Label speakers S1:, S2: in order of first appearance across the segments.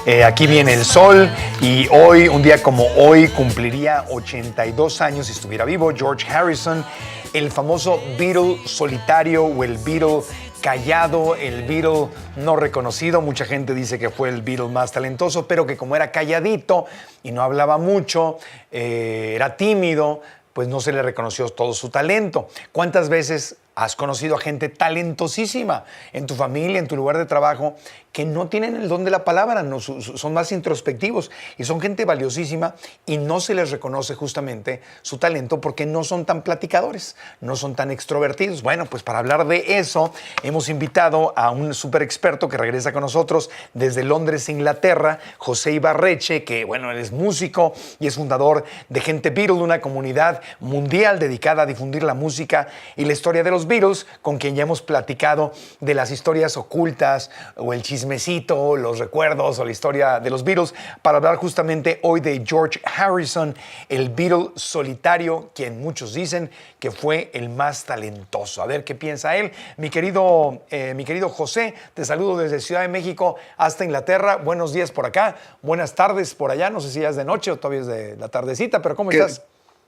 S1: Aquí viene el sol y hoy, un día como hoy, cumpliría 82 años si estuviera vivo George Harrison, el famoso Beatle solitario o el Beatle callado, el Beatle no reconocido. Mucha gente dice que fue el Beatle más talentoso, pero que como era calladito y no hablaba mucho, era tímido, pues no se le reconoció todo su talento. ¿Cuántas veces has conocido a gente talentosísima en tu familia, en tu lugar de trabajo, que no tienen el don de la palabra, no, son más introspectivos y son gente valiosísima y no se les reconoce justamente su talento porque no son tan platicadores, no son tan extrovertidos? Bueno, pues para hablar de eso hemos invitado a un súper experto que regresa con nosotros desde Londres, Inglaterra, José Ibarreche, que bueno, él es músico y es fundador de Gente Beatle, una comunidad mundial dedicada a difundir la música y la historia de los Beatles, con quien ya hemos platicado de las historias ocultas o el chismecito, los recuerdos o la historia de los Beatles, para hablar justamente hoy de George Harrison, el Beatle solitario, quien muchos dicen que fue el más talentoso. A ver qué piensa él. Mi querido José, te saludo desde Ciudad de México hasta Inglaterra. Buenos días por acá, buenas tardes por allá. No sé si ya es de noche o todavía es de la tardecita, pero ¿cómo estás?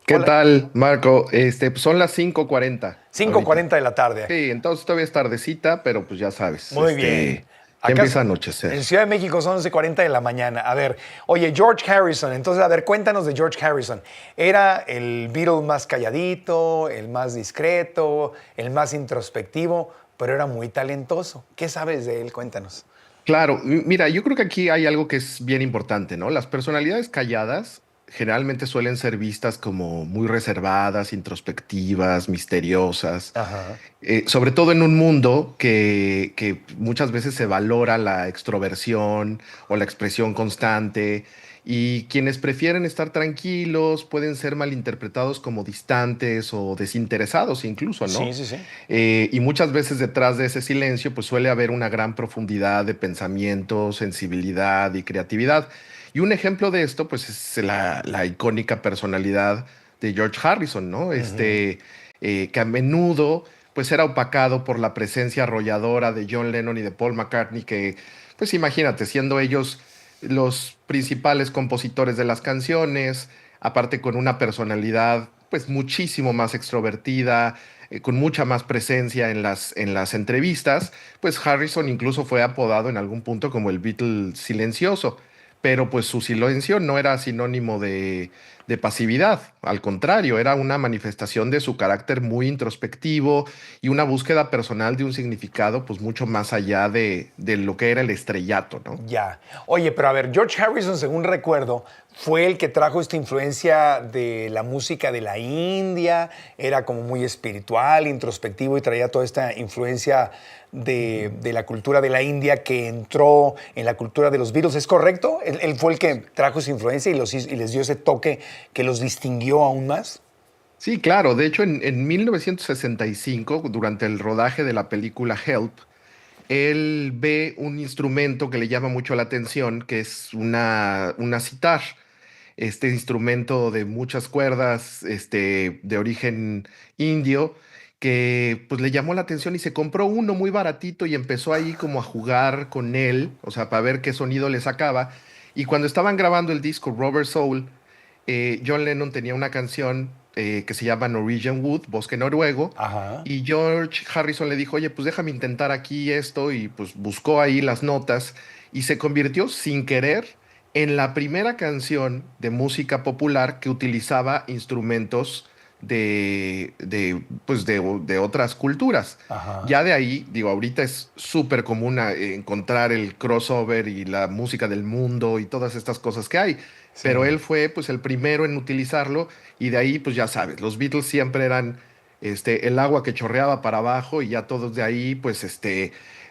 S2: ¿Qué
S1: Hola.
S2: tal, Marco? Pues son las 5:40 ahorita.
S1: 5:40 de la tarde.
S2: Sí, entonces todavía es tardecita, pero pues ya sabes,
S1: Muy bien.
S2: ya
S1: Acá
S2: empieza a anochecer.
S1: en Ciudad de México son 11:40 de la mañana. A ver, oye, George Harrison, entonces, a ver, cuéntanos de George Harrison. ¿Era el Beatle más calladito, el más discreto, el más introspectivo, pero era muy talentoso? ¿Qué sabes de él? Cuéntanos.
S2: Claro, mira, yo creo que aquí hay algo que es bien importante, ¿no? Las personalidades calladas generalmente suelen ser vistas como muy reservadas, introspectivas, misteriosas,
S1: Ajá.
S2: sobre todo en un mundo que muchas veces se valora la extroversión o la expresión constante, y quienes prefieren estar tranquilos pueden ser malinterpretados como distantes o desinteresados incluso,
S1: Sí,
S2: ¿no?
S1: sí, sí.
S2: Y muchas veces detrás de ese silencio pues suele haber una gran profundidad de pensamiento, sensibilidad y creatividad. Y un ejemplo de esto pues es la icónica personalidad de George Harrison, ¿no?
S1: Ujú.
S2: Que a menudo pues era opacado por la presencia arrolladora de John Lennon y de Paul McCartney, que pues imagínate, siendo ellos los principales compositores de las canciones, aparte con una personalidad pues muchísimo más extrovertida, con mucha más presencia en las entrevistas, pues Harrison incluso fue apodado en algún punto como el Beatle silencioso, pero pues su silencio no era sinónimo de pasividad, al contrario, era una manifestación de su carácter muy introspectivo y una búsqueda personal de un significado pues mucho más allá de lo que era el estrellato, ¿no?
S1: Ya. Oye, pero a ver, George Harrison, según recuerdo, fue el que trajo esta influencia de la música de la India, era como muy espiritual, introspectivo y traía toda esta influencia de la cultura de la India que entró en la cultura de los Beatles. ¿Es correcto? ¿Él fue el que trajo esa influencia y les dio ese toque que los distinguió aún más?
S2: Sí, claro. De hecho, en 1965, durante el rodaje de la película Help, él ve un instrumento que le llama mucho la atención, que es una sitar. Este instrumento de muchas cuerdas, de origen indio, que pues le llamó la atención y se compró uno muy baratito y empezó ahí como a jugar con él, o sea, para ver qué sonido le sacaba. Y cuando estaban grabando el disco Rubber Soul, John Lennon tenía una canción que se llama Norwegian Wood, Bosque Noruego,
S1: Ajá.
S2: y George Harrison le dijo, oye, pues déjame intentar aquí esto, y pues buscó ahí las notas, y se convirtió sin querer en la primera canción de música popular que utilizaba instrumentos de otras culturas.
S1: Ajá.
S2: Ya de ahí, digo, ahorita es súper común encontrar el crossover y la música del mundo y todas estas cosas que hay, pero
S1: Sí.
S2: él fue pues el primero en utilizarlo, y de ahí pues ya sabes, los Beatles siempre eran el agua que chorreaba para abajo, y ya todos de ahí pues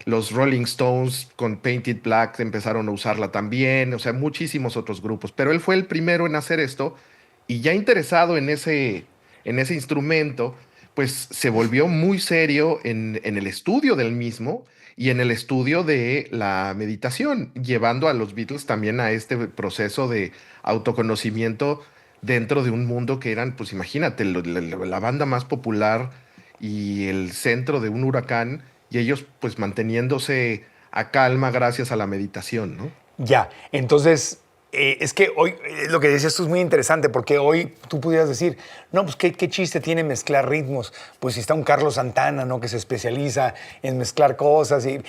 S2: los Rolling Stones con Painted Black empezaron a usarla también, o sea, muchísimos otros grupos, pero él fue el primero en hacer esto, y ya interesado en ese instrumento, pues se volvió muy serio en el estudio del mismo y en el estudio de la meditación, llevando a los Beatles también a este proceso de autoconocimiento dentro de un mundo que eran, pues imagínate, la banda más popular y el centro de un huracán, y ellos pues manteniéndose a calma gracias a la meditación, ¿no?
S1: Ya, entonces, es que hoy, lo que decías tú es muy interesante, porque hoy tú pudieras decir, no, pues qué chiste tiene mezclar ritmos. Pues si está un Carlos Santana, ¿no? Que se especializa en mezclar cosas, y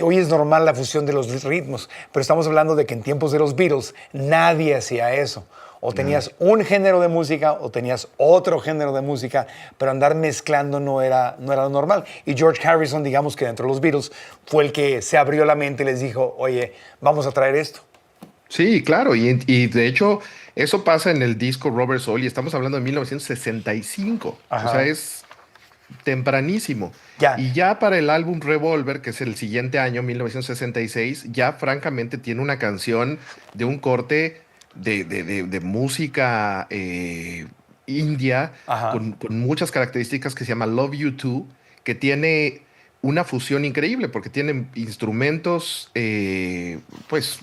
S1: hoy es normal la fusión de los ritmos, pero estamos hablando de que en tiempos de los Beatles nadie hacía eso. O tenías un género de música o tenías otro género de música, pero andar mezclando no era lo normal. Y George Harrison, digamos que dentro de los Beatles, fue el que se abrió la mente y les dijo, oye, vamos a traer esto.
S2: Sí, claro, y de hecho eso pasa en el disco Rubber Soul y estamos hablando de 1965, o sea,
S1: Ajá.
S2: es tempranísimo.
S1: Ya.
S2: Y ya para el álbum Revolver, que es el siguiente año, 1966, ya francamente tiene una canción de un corte de música india
S1: Ajá.
S2: con muchas características que se llama Love You Too, que tiene una fusión increíble porque tiene instrumentos pues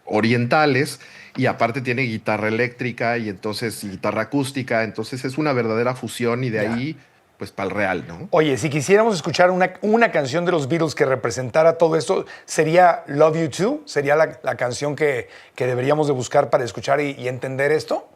S2: orientales y aparte tiene guitarra eléctrica y entonces guitarra acústica, entonces es una verdadera fusión y de
S1: Ya.
S2: ahí pues para el real, ¿no?
S1: Oye, si quisiéramos escuchar una canción de los Beatles que representara todo esto, ¿sería Love You Too? ¿Sería la canción que deberíamos de buscar para escuchar y entender esto?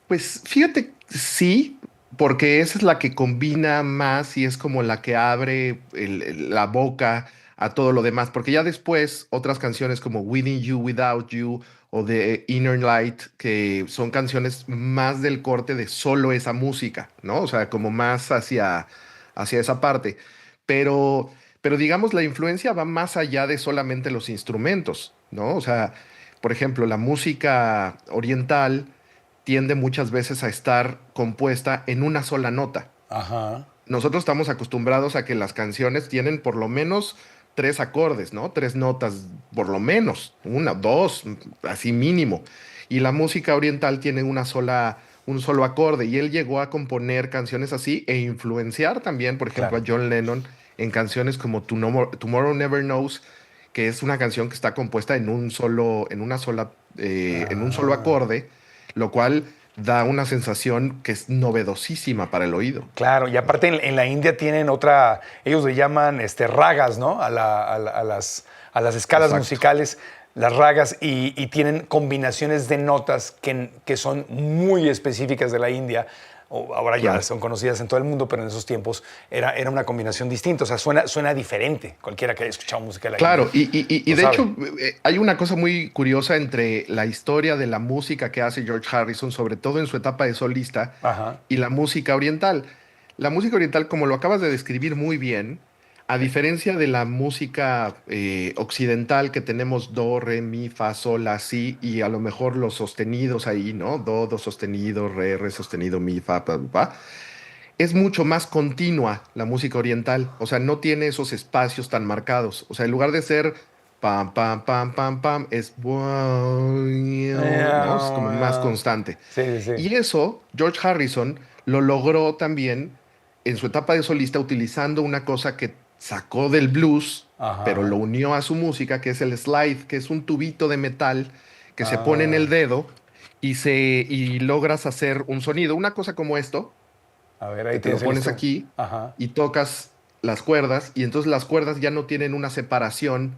S2: Pues fíjate, sí, porque esa es la que combina más y es como la que abre la boca a todo lo demás, porque ya después otras canciones como Within You, Without You o The Inner Light, que son canciones más del corte de solo esa música, ¿no? O sea, como más hacia esa parte. Pero, pero digamos, la influencia va más allá de solamente los instrumentos, ¿no? O sea, por ejemplo, la música oriental tiende muchas veces a estar compuesta en una sola nota.
S1: Ajá.
S2: Nosotros estamos acostumbrados a que las canciones tienen por lo menos tres acordes, ¿no? Tres notas, por lo menos, una, dos, así mínimo. Y la música oriental tiene un solo acorde. Y él llegó a componer canciones así e influenciar también, por ejemplo,
S1: Claro.
S2: a John Lennon en canciones como Tomorrow Never Knows, que es una canción que está compuesta en un solo
S1: Ah.
S2: acorde, lo cual da una sensación que es novedosísima para el oído.
S1: Claro, y aparte en la India tienen otra, ellos le llaman ragas, ¿no? A las escalas
S2: Exacto.
S1: musicales, las ragas, y tienen combinaciones de notas que son muy específicas de la India. Ahora ya
S2: Claro.
S1: son conocidas en todo el mundo, pero en esos tiempos era una combinación distinta. O sea, suena diferente. Cualquiera que haya escuchado música de la India
S2: Claro, y
S1: lo
S2: de
S1: sabe.
S2: hecho hay una cosa muy curiosa entre la historia de la música que hace George Harrison, sobre todo en su etapa de solista,
S1: Ajá.
S2: y la música oriental. La música oriental, como lo acabas de describir muy bien, a diferencia de la música occidental que tenemos do, re, mi, fa, sol, la, si, y a lo mejor los sostenidos ahí, ¿no? Do sostenido, re sostenido, mi, fa, pa, pa. Es mucho más continua la música oriental, o sea, no tiene esos espacios tan marcados. O sea, en lugar de ser pam, pam, pam, pam, pam, es ¿no? Es como más constante.
S1: Sí, sí, sí.
S2: Y eso, George Harrison lo logró también en su etapa de solista utilizando una cosa que sacó del blues, pero lo
S1: Ajá.
S2: unió a su música, que es el slide, que es un tubito de metal que se pone en el
S1: Ah,
S2: dedo y logras hacer un sonido. Una cosa como esto
S1: a ver, ahí
S2: que te lo
S1: tienes el
S2: pones
S1: instrumento.
S2: aquí
S1: Ajá.
S2: y tocas las cuerdas y entonces las cuerdas ya no tienen una separación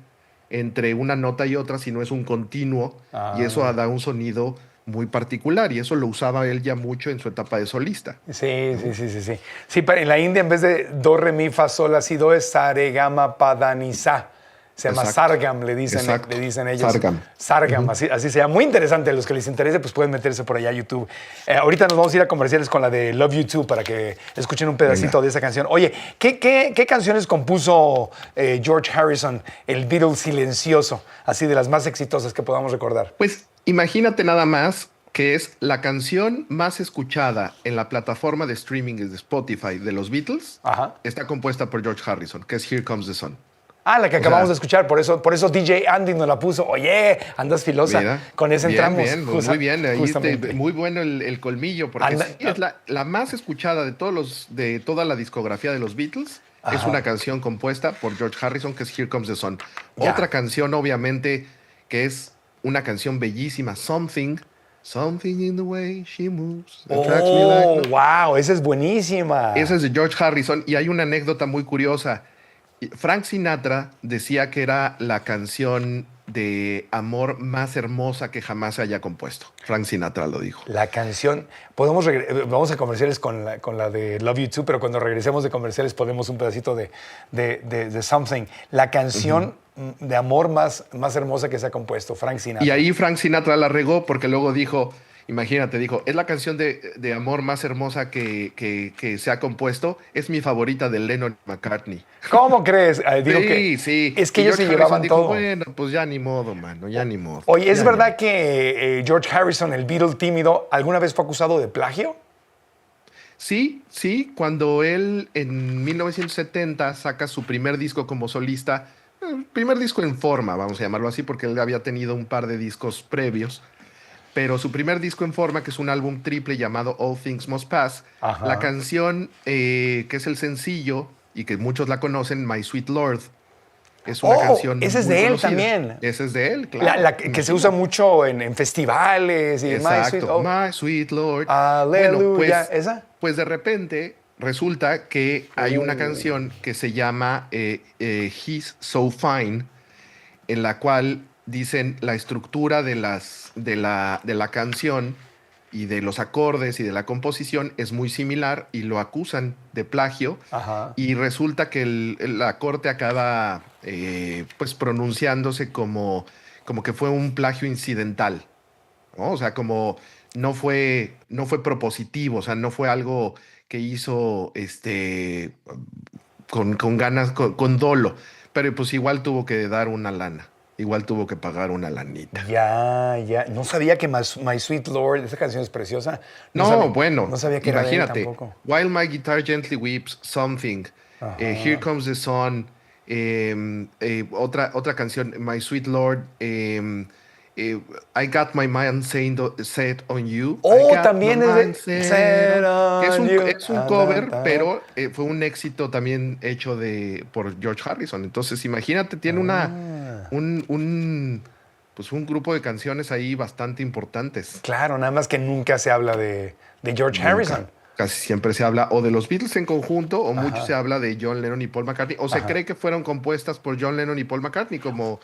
S2: entre una nota y otra, sino es un continuo y eso
S1: Ah.
S2: da un sonido muy particular y eso lo usaba él ya mucho en su etapa de solista,
S1: Sí, sí,
S2: ¿no?
S1: sí, sí, sí. Sí, pero en la India en vez de do, re, mi, fa, sol, la, si, do es sa, re, ga, ma, pa, da, ni, sa. Se llama
S2: Exacto,
S1: sargam, le
S2: exacto.
S1: dicen ellos.
S2: Sargam.
S1: Sargam,
S2: Ujú.
S1: así se llama. Muy interesante. A los que les interese, pues pueden meterse por allá a YouTube. Ahorita nos vamos a ir a comerciales con la de Love You Too para que escuchen un pedacito
S2: Venga.
S1: de esa canción. Oye, ¿qué canciones compuso George Harrison, el Beatle silencioso? Así de las más exitosas que podamos recordar.
S2: Pues imagínate nada más que es la canción más escuchada en la plataforma de streaming de Spotify de los Beatles,
S1: Ajá.
S2: está compuesta por George Harrison, que es Here Comes the Sun.
S1: Ah, la que
S2: O
S1: acabamos de
S2: sea,
S1: escuchar, por eso DJ Andy nos la puso. Oye, andas filosa.
S2: mira,
S1: Con esa
S2: bien,
S1: entramos,
S2: bien, muy bien.
S1: justamente.
S2: Muy bueno el colmillo, porque
S1: Anda,
S2: sí es la más escuchada de toda la discografía de los Beatles. Es una
S1: ajá,
S2: canción compuesta por George Harrison, que es Here Comes the Sun. Otra
S1: ya.
S2: canción, obviamente, que es una canción bellísima, Something in the way she moves, attracts me like,
S1: Oh,
S2: ¿no?
S1: wow, esa es buenísima.
S2: Esa es de George Harrison y hay una anécdota muy curiosa. Frank Sinatra decía que era la canción de amor más hermosa que jamás se haya compuesto. Frank Sinatra lo dijo.
S1: La canción, vamos a comerciales con la de Love You Too, pero cuando regresemos de comerciales ponemos un pedacito de Something. La canción de amor más hermosa que se ha compuesto, Frank Sinatra.
S2: Y ahí Frank Sinatra la regó porque luego dijo, imagínate, dijo, es la canción de amor más hermosa que se ha compuesto, es mi favorita de Lennon y McCartney.
S1: ¿Cómo crees? Digo
S2: Sí.
S1: Es que
S2: Y
S1: ellos
S2: George
S1: se llevaban
S2: Harrison dijo,
S1: todo.
S2: bueno, pues ya ni modo, mano, ya ni modo.
S1: Oye, ¿es
S2: Ya
S1: verdad
S2: ni modo.
S1: que George Harrison, el Beatle tímido, alguna vez fue acusado de plagio?
S2: Sí, cuando él en 1970 saca su primer disco como solista, primer disco en forma, vamos a llamarlo así, porque él había tenido un par de discos previos, pero su primer disco en forma, que es un álbum triple llamado All Things Must Pass,
S1: Ajá.
S2: la canción que es el sencillo y que muchos la conocen, My Sweet Lord, es una canción
S1: ese es
S2: muy
S1: de él
S2: conocida.
S1: también.
S2: Ese es de él, claro.
S1: La que se usa mucho en festivales y
S2: Exacto, My Sweet Lord.
S1: Aleluya.
S2: Bueno, pues,
S1: ¿Esa?
S2: pues de repente resulta que hay una canción que se llama He's So Fine, en la cual dicen la estructura de la canción y de los acordes y de la composición es muy similar y lo acusan de plagio.
S1: Ajá.
S2: Y resulta que la corte acaba pues pronunciándose como que fue un plagio incidental, ¿no? O sea, como no fue propositivo, o sea, no fue algo que hizo con ganas, con dolo, pero pues igual tuvo que dar una lana, igual tuvo que pagar una lanita.
S1: Ya. No sabía que My Sweet Lord, esa canción es preciosa.
S2: No, bueno,
S1: No sabía que era de él
S2: imagínate,
S1: tampoco.
S2: While My Guitar Gently Weeps, Something, Here Comes the Sun, otra canción, My Sweet Lord, I Got My Mind Set on You.
S1: Oh,
S2: I got
S1: también
S2: my
S1: es
S2: mind
S1: de
S2: set on- que es
S1: on
S2: un,
S1: you.
S2: es un cover, pero fue un éxito también hecho por George Harrison. Entonces, imagínate, tiene pues un grupo de canciones ahí bastante importantes.
S1: Claro, nada más que nunca se habla de George
S2: Nunca.
S1: Harrison.
S2: Casi siempre se habla o de los Beatles en conjunto o mucho se habla de John Lennon y Paul McCartney o se cree que fueron compuestas por John Lennon y Paul McCartney como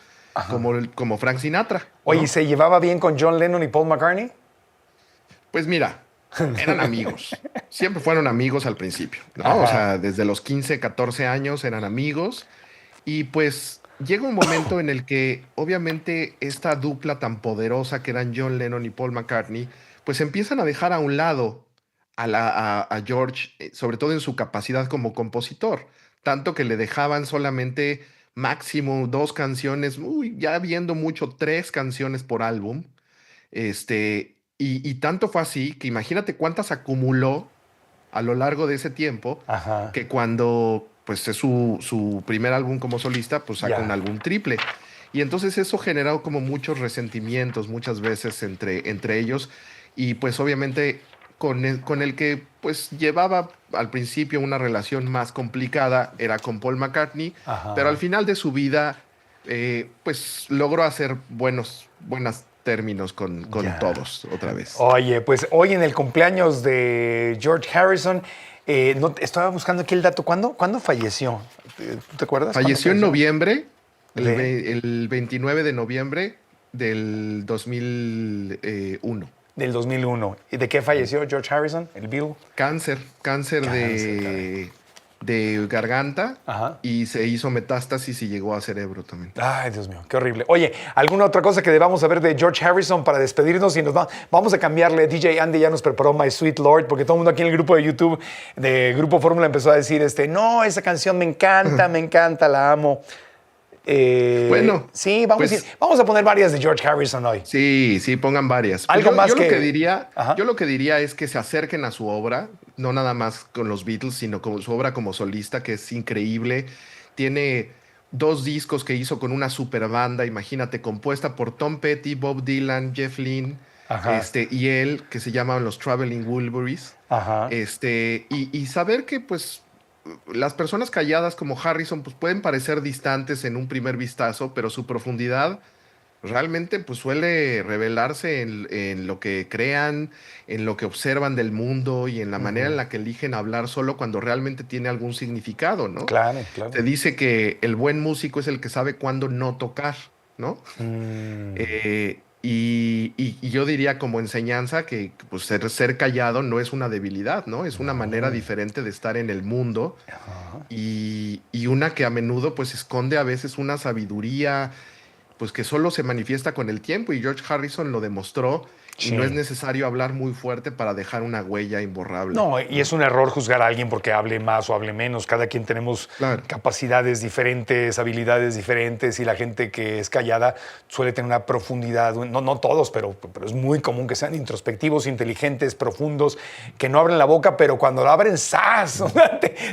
S2: Frank Sinatra, ¿no?
S1: Oye, ¿y se llevaba bien con John Lennon y Paul McCartney?
S2: Pues mira, eran amigos. Siempre fueron amigos al principio, ¿no?
S1: Ajá.
S2: O sea, desde los 15, 14 años eran amigos y pues llega un momento en el que obviamente esta dupla tan poderosa que eran John Lennon y Paul McCartney, pues empiezan a dejar a un lado a George, sobre todo en su capacidad como compositor, tanto que le dejaban solamente máximo 2 canciones, ya viendo mucho 3 canciones por álbum, y tanto fue así que imagínate cuántas acumuló a lo largo de ese tiempo,
S1: Ajá.
S2: que cuando pues es su primer álbum como solista, pues saca
S1: Ya.
S2: un álbum triple. Y entonces eso generó como muchos resentimientos muchas veces entre ellos y pues obviamente con el que pues llevaba al principio una relación más complicada era con Paul McCartney,
S1: Ajá.
S2: pero al final de su vida pues logró hacer buenos términos con
S1: Ya.
S2: todos otra vez.
S1: Oye, pues hoy en el cumpleaños de George Harrison, estaba buscando aquí el dato. ¿Cuándo falleció? ¿Tú te acuerdas?
S2: Falleció en
S1: ¿Cuándo
S2: noviembre,
S1: De-
S2: el 29 de noviembre del 2001.
S1: Del 2001. ¿Y de qué falleció George Harrison, el Beatle?
S2: Cáncer de garganta.
S1: Ajá.
S2: Y se hizo metástasis y llegó a cerebro también.
S1: Ay, Dios mío, qué horrible. Oye, ¿alguna otra cosa que debamos saber de George Harrison para despedirnos? Y vamos a cambiarle. DJ Andy ya nos preparó My Sweet Lord, porque todo el mundo aquí en el grupo de YouTube de Grupo Fórmula empezó a decir, no, esa canción me encanta, la amo.
S2: Bueno,
S1: sí,
S2: pues,
S1: vamos a poner varias de George Harrison hoy.
S2: Sí, pongan varias. Pues
S1: Algo más
S2: yo
S1: que-
S2: lo que diría,
S1: Ajá.
S2: yo lo que diría es que se acerquen a su obra, no nada más con los Beatles, sino con su obra como solista, que es increíble. Tiene 2 discos que hizo con una super banda, imagínate, compuesta por Tom Petty, Bob Dylan, Jeff Lynne,
S1: Ajá.
S2: y él, que se llaman los Traveling Wilburys.
S1: Ajá.
S2: Y saber que pues las personas calladas como Harrison pues pueden parecer distantes en un primer vistazo, pero su profundidad realmente pues suele revelarse en lo que crean, en lo que observan del mundo y en la manera en la que eligen hablar solo cuando realmente tiene algún significado, ¿no?
S1: Claro.
S2: Se dice que el buen músico es el que sabe cuándo no tocar. ¿no? Y yo diría como enseñanza que pues, ser callado no es una debilidad, ¿no? Es una manera diferente de estar en el mundo y una que a menudo pues esconde a veces una sabiduría pues que solo se manifiesta con el tiempo y George Harrison lo demostró y no es
S1: Sí.
S2: necesario hablar muy fuerte para dejar una huella imborrable.
S1: No, y es un error juzgar a alguien porque hable más o hable menos. Cada quien tenemos
S2: Claro.
S1: capacidades diferentes, habilidades diferentes y la gente que es callada suele tener una profundidad, no todos, pero es muy común que sean introspectivos, inteligentes, profundos, que no abren la boca, pero cuando la abren, ¡zas!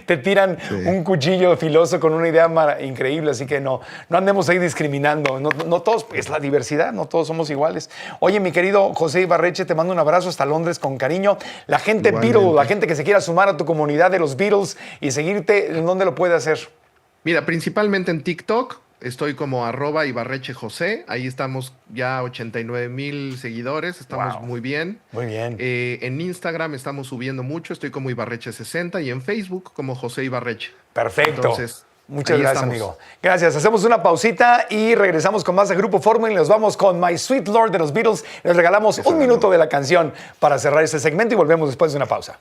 S1: Te tiran
S2: Sí.
S1: un cuchillo filoso con una idea increíble, así que no andemos ahí discriminando. No todos, es la diversidad, no todos somos iguales. Oye, mi querido José Ibarreche, te mando un abrazo hasta Londres con cariño. La gente
S2: Igualmente.
S1: Beatle, la gente que se quiera sumar a tu comunidad de los Beatles y seguirte, ¿en dónde lo puede hacer?
S2: Mira, principalmente en TikTok, estoy como @IbarrecheJosé, ahí estamos ya 89,000 seguidores, estamos
S1: Wow.
S2: muy bien.
S1: Muy bien.
S2: En Instagram estamos subiendo mucho, estoy como Ibarreche60 y en Facebook como José Ibarreche.
S1: Perfecto.
S2: Entonces,
S1: Muchas
S2: ahí
S1: gracias,
S2: estamos.
S1: amigo. Gracias. Hacemos una pausita y regresamos con más de Grupo Fórmula y nos vamos con My Sweet Lord de los Beatles. Les regalamos
S2: Esa
S1: un
S2: la
S1: minuto
S2: amo.
S1: de la canción para cerrar este segmento y volvemos después de una pausa.